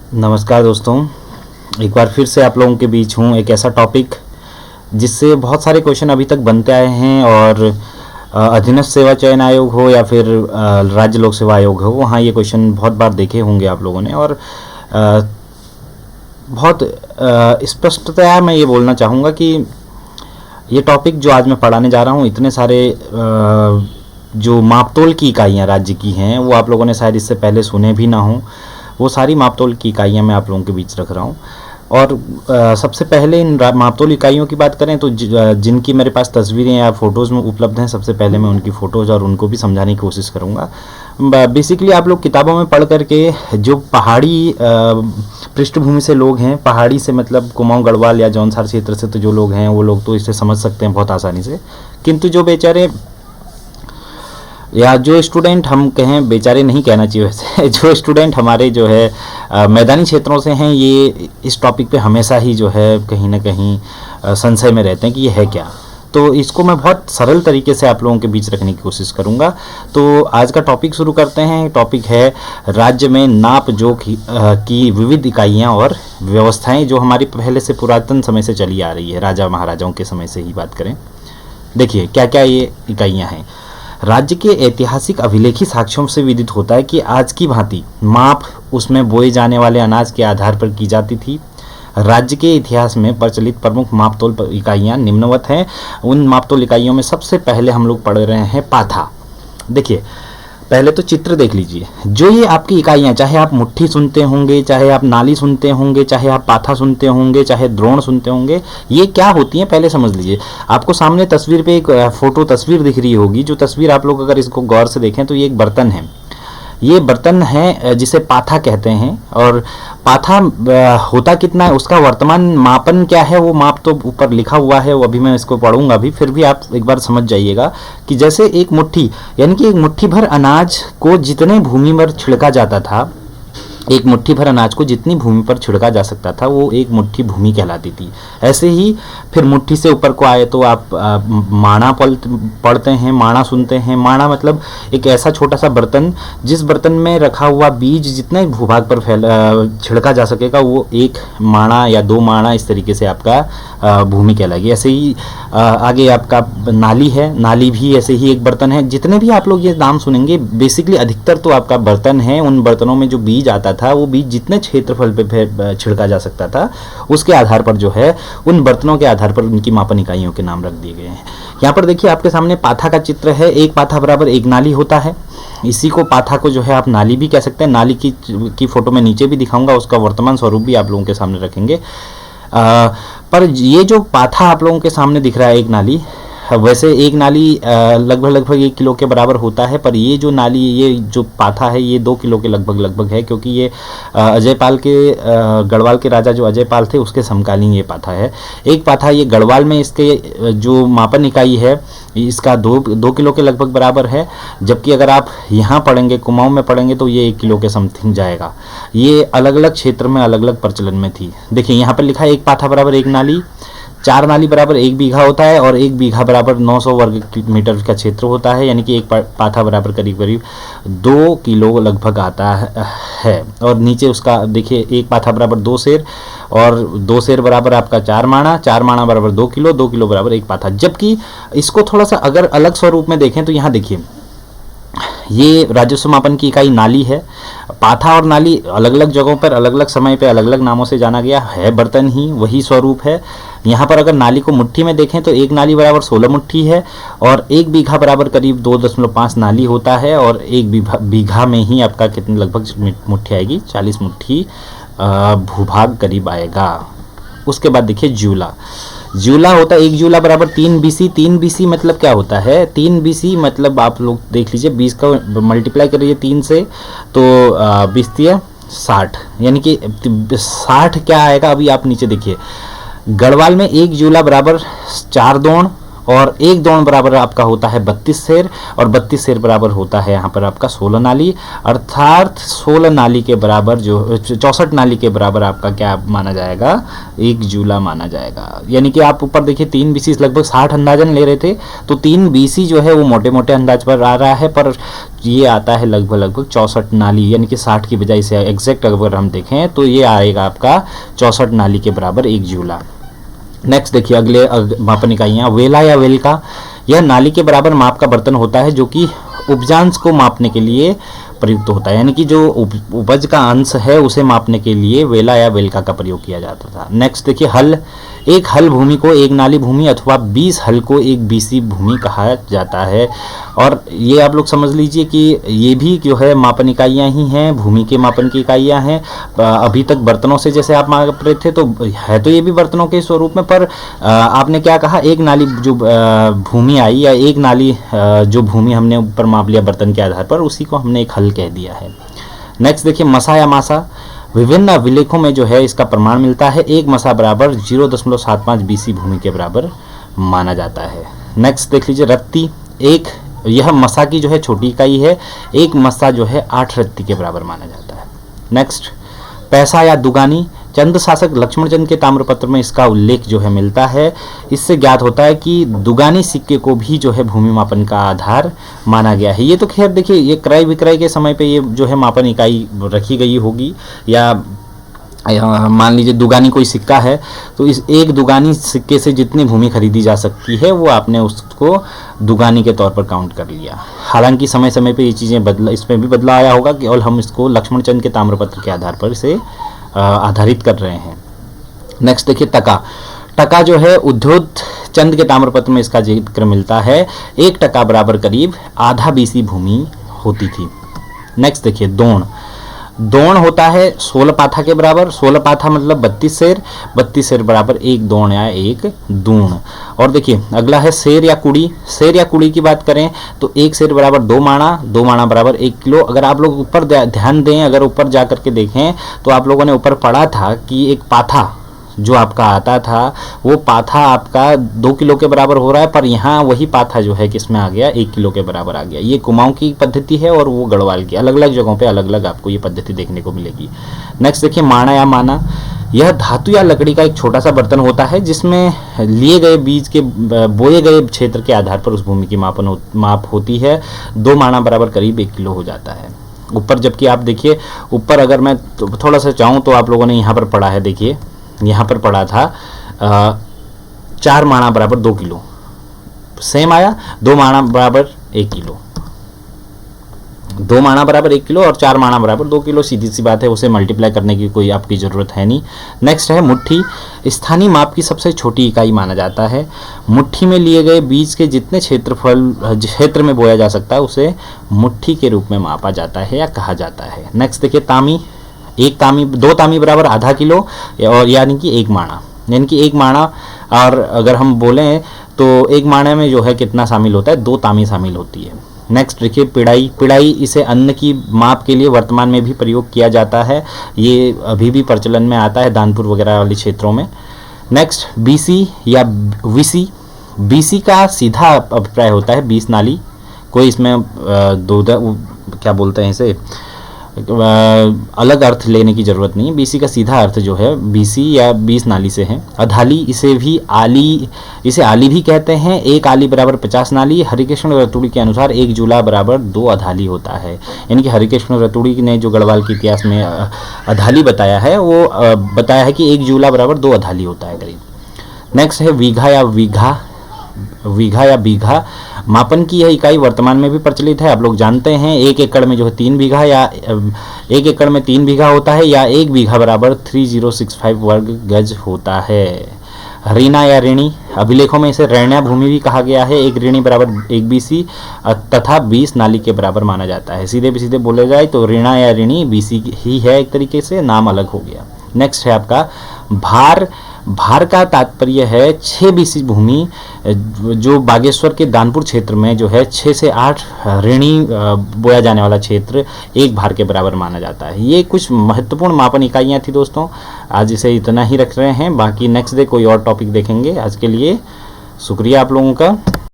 नमस्कार दोस्तों, एक बार फिर से आप लोगों के बीच हूँ। एक ऐसा टॉपिक जिससे बहुत सारे क्वेश्चन अभी तक बनते आए हैं और अधीनस्थ सेवा चयन आयोग हो या फिर राज्य लोक सेवा आयोग हो, वहाँ ये क्वेश्चन बहुत बार देखे होंगे आप लोगों ने। और अ, बहुत स्पष्टतया मैं ये बोलना चाहूँगा कि ये टॉपिक जो आज मैं पढ़ाने जा रहा हूँ, इतने सारे जो मापतोल की इकाइयाँ राज्य की हैं वो आप लोगों ने शायद इससे पहले सुने भी ना हो। वो सारी मापतोल की इकाइयाँ मैं आप लोगों के बीच रख रहा हूँ। और सबसे पहले इन मापतोल इकाइयों की बात करें तो जिनकी मेरे पास तस्वीरें या फ़ोटोज़ में उपलब्ध हैं, सबसे पहले मैं उनकी फ़ोटोज़ और उनको भी समझाने की कोशिश करूँगा। बेसिकली आप लोग किताबों में पढ़ करके जो पहाड़ी पृष्ठभूमि से लोग हैं, पहाड़ी से मतलब कुमाऊं गढ़वाल या जौनसार क्षेत्र से तो जो लोग हैं वो लोग तो इसे समझ सकते हैं बहुत आसानी से, किंतु जो बेचारे या जो स्टूडेंट, हम कहें बेचारे नहीं कहना चाहिए वैसे, जो स्टूडेंट हमारे जो है मैदानी क्षेत्रों से हैं, ये इस टॉपिक पे हमेशा ही जो है कहीं ना कहीं संशय में रहते हैं कि ये है क्या। तो इसको मैं बहुत सरल तरीके से आप लोगों के बीच रखने की कोशिश करूंगा। तो आज का टॉपिक शुरू करते हैं। टॉपिक है राज्य में नाप जोख की विविध इकाइयाँ और व्यवस्थाएं, जो हमारी पहले से पुरातन समय से चली आ रही है, राजा महाराजाओं के समय से ही बात करें। देखिए क्या क्या ये इकाइयाँ हैं। राज्य के ऐतिहासिक अभिलेखी साक्ष्यों से विदित होता है कि आज की भांति माप उसमें बोए जाने वाले अनाज के आधार पर की जाती थी। राज्य के इतिहास में प्रचलित प्रमुख मापतोल इकाइयाँ निम्नवत हैं। उन मापतोल इकाइयों में सबसे पहले हम लोग पढ़ रहे हैं पाथा। देखिए पहले तो चित्र देख लीजिए। जो ये आपकी इकाइयाँ, चाहे आप मुट्ठी सुनते होंगे, चाहे आप नाली सुनते होंगे, चाहे आप पाथा सुनते होंगे, चाहे द्रोण सुनते होंगे, ये क्या होती हैं पहले समझ लीजिए। आपको सामने तस्वीर पे एक फोटो तस्वीर दिख रही होगी। जो तस्वीर आप लोग अगर इसको गौर से देखें तो ये एक बर्तन है। ये बर्तन है जिसे पाथा कहते हैं। और पाथा होता कितना है, उसका वर्तमान मापन क्या है, वो माप तो ऊपर लिखा हुआ है, वो अभी मैं इसको पढ़ूंगा भी, फिर भी आप एक बार समझ जाइएगा कि जैसे एक मुट्ठी, यानी कि एक मुट्ठी भर अनाज को जितने भूमि पर छिड़का जाता था, एक मुट्ठी भर अनाज को जितनी भूमि पर छिड़का जा सकता था वो एक मुट्ठी भूमि कहलाती थी। ऐसे ही फिर मुट्ठी से ऊपर को आए तो आप माणा पढ़ते हैं, माणा सुनते हैं। माणा मतलब एक ऐसा छोटा सा बर्तन जिस बर्तन में रखा हुआ बीज जितने भूभाग पर छिड़का जा सकेगा वो एक माणा या दो माणा, इस तरीके से आपका भूमि कहलाएगी। ऐसे ही आगे आपका नाली है। नाली भी ऐसे ही एक बर्तन है। जितने भी आप लोग ये नाम सुनेंगे बेसिकली अधिकतर तो आपका बर्तन है। उन बर्तनों में जो बीज आता था वो बीज जितने क्षेत्रफल पे छिड़का जा सकता था उसके आधार पर जो है उन बर्तनों के आधार पर उनकी मापन इकाइयों के नाम रख दिए गए हैं। यहाँ पर देखिए आपके सामने पाथा का चित्र है। एक पाथा बराबर एक नाली होता है। इसी को पाथा को जो है आप नाली भी कह सकते हैं। नाली की फोटो मैं नीचे भी दिखाऊंगा, उसका वर्तमान स्वरूप भी आप लोगों के सामने रखेंगे। पर ये जो पाथा आप लोगों के सामने दिख रहा है, एक नाली, वैसे एक नाली लगभग 1 किलो के बराबर होता है। पर ये जो नाली, ये जो पाथा है, ये 2 किलो के लगभग है, क्योंकि ये अजयपाल के गढ़वाल के राजा जो अजयपाल थे उसके समकालीन ये पाथा है। एक पाथा ये गढ़वाल में इसके जो मापन इकाई है इसका 2 किलो के लगभग बराबर है। जबकि अगर आप यहाँ पढ़ेंगे, कुमाऊं में पढ़ेंगे, तो ये 1 किलो के समथिंग जाएगा। ये अलग अलग क्षेत्र में अलग अलग प्रचलन में थी। देखिए यहाँ पर लिखा है एक पाथा बराबर एक नाली, 4 नाली बराबर 1 बीघा होता है, और 1 बीघा बराबर 900 वर्ग मीटर का क्षेत्र होता है। यानी कि एक पाथा बराबर करीब 2 किलो लगभग आता है। और नीचे उसका देखिए, एक पाथा बराबर 2 सेर, और 2 सेर बराबर आपका 4 माणा, 4 माणा बराबर 2 किलो, 2 किलो बराबर एक पाथा। जबकि इसको थोड़ा सा अगर अलग स्वरूप में देखें तो यहाँ देखिए, ये राजस्व मापन की इकाई नाली है। पाथा और नाली अलग अलग जगहों पर अलग अलग समय पे अलग अलग नामों से जाना गया है। बर्तन ही वही स्वरूप है। यहाँ पर अगर नाली को मुट्ठी में देखें तो एक नाली बराबर 16 मुट्ठी है, और 1 बीघा बराबर करीब 2.5 नाली होता है। और 1 बीघा में ही आपका कितनी लगभग मुट्ठी आएगी, 40 मुट्ठी भूभाग करीब आएगा। उसके बाद देखिए जूला। जूला होता है, 1 जूला बराबर 3 बीसी। 3 बीसी मतलब क्या होता है? 3 बीसी मतलब आप लोग देख लीजिए, 20 का मल्टीप्लाई करिए 3 से तो 20 60, यानी कि 60 क्या आएगा, अभी आप नीचे देखिए। गढ़वाल में 1 जूला बराबर 4 दोण, और एक दौड़ बराबर आपका होता है 32 सेर, और 32 सेर बराबर होता है यहाँ पर आपका 16 नाली, अर्थात 16 नाली के बराबर जो 64 नाली के बराबर आपका क्या माना जाएगा, 1 जूला माना जाएगा। यानी कि आप ऊपर देखिए 3 बीसी लगभग 60 अंदाजन ले रहे थे, तो 3 बीसी जो है वो मोटे मोटे अंदाज पर आ रहा है, पर ये आता है लगभग 64 नाली, यानी कि 60 की बजाय से एग्जैक्ट अगर हम देखें तो ये आएगा आपका 64 नाली के बराबर 1 जूला। नेक्स्ट देखिए अगले मापन इकाइयाँ, वेला या वेलका, यह नाली के बराबर माप का बर्तन होता है जो कि उपजांश को मापने के लिए प्रयुक्त होता है, यानी कि जो उपज का अंश है उसे मापने के लिए वेला या वेलका का प्रयोग किया जाता था। नेक्स्ट देखिए हल, एक हल भूमि को एक नाली भूमि अथवा 20 हल को एक बीसी भूमि कहा जाता है। और ये आप लोग समझ लीजिए कि ये भी जो है मापन इकाइयाँ ही हैं, भूमि के मापन की इकाइयाँ हैं। अभी तक बर्तनों से जैसे आप माप रहे थे तो है तो ये भी बर्तनों के स्वरूप में, पर आपने क्या कहा, एक नाली जो भूमि आई या एक नाली जो भूमि हमने ऊपर माप लिया बर्तन के आधार पर, उसी को हमने एक हल कह दिया है। नेक्स्ट देखिए मसा या मासा, विभिन्न अभिलेखों में जो है इसका प्रमाण मिलता है, एक मसा बराबर 0.75 बीसी भूमि के बराबर माना जाता है। नेक्स्ट देख लीजिए रत्ती, एक यह मसा की जो है छोटी इकाई है, एक मसा जो है 8 रत्ती के बराबर माना जाता है। नेक्स्ट पैसा या दुगानी, चंद शासक लक्ष्मण चंद के ताम्रपत्र में इसका उल्लेख जो है मिलता है। इससे ज्ञात होता है कि दुगानी सिक्के को भी जो है भूमि मापन का आधार माना गया है। ये तो खैर देखिए ये क्रय विक्रय के समय पे ये जो है मापन इकाई रखी गई होगी, या मान लीजिए दुगानी कोई सिक्का है तो इस एक दुगानी सिक्के से जितनी भूमि खरीदी जा सकती है वो आपने उसको दुगानी के तौर पर काउंट कर लिया। हालांकि समय समय पे ये चीज़ें इसमें भी बदलाव आया होगा, केवल हम इसको लक्ष्मण चंद के ताम्रपत्र के आधार पर इसे आधारित कर रहे हैं। नेक्स्ट देखिए टका, टका जो है उद्योग चंद के ताम्रपत्र में इसका जिक्र मिलता है, 1 टका बराबर करीब आधा बीसी भूमि होती थी। नेक्स्ट देखिए दोण, दोण होता है 16 पाथा के बराबर, 16 पाथा मतलब 32 सेर, 32 सेर बराबर 1 दोण या 1 दूण। और देखिए अगला है शेर या कुड़ी, शेर या कुड़ी की बात करें तो 1 शेर बराबर 2 माणा, 2 माणा बराबर 1 किलो। अगर आप लोग ऊपर ध्यान दें, अगर ऊपर जा करके देखें तो आप लोगों ने ऊपर पढ़ा था कि एक पाथा जो आपका आता था वो पाथा आपका 2 किलो के बराबर हो रहा है, पर यहाँ वही पाथा जो है किसमें आ गया, 1 किलो के बराबर आ गया। ये कुमाऊं की पद्धति है और वो गढ़वाल की, अलग अलग जगहों पे अलग अलग आपको ये पद्धति देखने को मिलेगी। नेक्स्ट देखिए माणा या माना, यह धातु या लकड़ी का एक छोटा सा बर्तन होता है जिसमें लिए गए बीज के बोए गए क्षेत्र के आधार पर उस भूमि की माप होती है। 2 माणा बराबर करीब 1 किलो हो जाता है। ऊपर जबकि आप देखिए ऊपर अगर मैं थोड़ा सा चाहूँ तो आप लोगों ने यहाँ पर पढ़ा है, देखिए यहाँ पर पढ़ा था 4 माणा बराबर 2 किलो, सेम आया। 2 माणा बराबर 1 किलो, 2 माणा बराबर 1 किलो और 4 माणा बराबर 2 किलो, सीधी सी बात है, उसे मल्टीप्लाई करने की कोई आपकी ज़रूरत है नहीं। नेक्स्ट है मुट्ठी, स्थानीय माप की सबसे छोटी इकाई माना जाता है। मुट्ठी में लिए गए बीज के जितने क्षेत्र में बोया जा सकता है उसे मुट्ठी के रूप में मापा जाता है या कहा जाता है। नेक्स्ट देखिए तामी, 2 तामी बराबर आधा किलो, और यानी कि 1 माणा, यानी कि 1 माणा। और अगर हम बोलें तो 1 माणे में जो है कितना शामिल होता है, 2 तामी शामिल होती है। नेक्स्ट देखिए पिड़ाई, पिड़ाई इसे अन्न की माप के लिए वर्तमान में भी प्रयोग किया जाता है, ये अभी भी प्रचलन में आता है दानपुर वगैरह वाले क्षेत्रों में। नेक्स्ट बीसी या विसी, बीसी का सीधा अभिप्राय होता है 20 नाली, कोई इसमें क्या बोलते हैं इसे अलग अर्थ लेने की जरूरत नहीं। बीसी का सीधा अर्थ जो है बीसी या 20 नाली से है। अधाली, इसे आली भी कहते हैं। 1 आली बराबर 50 नाली। हरिकृष्ण रतुड़ी के अनुसार 1 जूला बराबर 2 अधाली होता है, यानी कि हरिकृष्ण रतुड़ी ने जो गढ़वाल के इतिहास में अधाली बताया है वो बताया है कि 1 जूला बराबर 2 अधाली होता है करीब। नेक्स्ट है वीघा या बीघा, मापन की यह इकाई वर्तमान में भी प्रचलित है। आप लोग जानते हैं 1 एकड़ में जो है 3 बीघा या 1 एकड़ में 3 बीघा होता है, या 1 बीघा बराबर 3065 वर्ग गज होता है। ऋणा या ऋणी, अभिलेखों में इसे ऋण्या भूमि भी कहा गया है। 1 ऋणी बराबर 1 बीसी तथा 20 नाली के बराबर माना जाता है। सीधे बोले जाए तो ऋणा या ऋणी बीसी ही है, एक तरीके से नाम अलग हो गया। नेक्स्ट है आपका भार। भार का तात्पर्य है 6 बीसी भूमि जो बागेश्वर के दानपुर क्षेत्र में जो है 6 से 8 ऋणी बोया जाने वाला क्षेत्र 1 भार के बराबर माना जाता है। ये कुछ महत्वपूर्ण मापन इकाइयाँ थी दोस्तों, आज इसे इतना ही रख रहे हैं, बाकी नेक्स्ट डे कोई और टॉपिक देखेंगे। आज के लिए शुक्रिया आप लोगों का।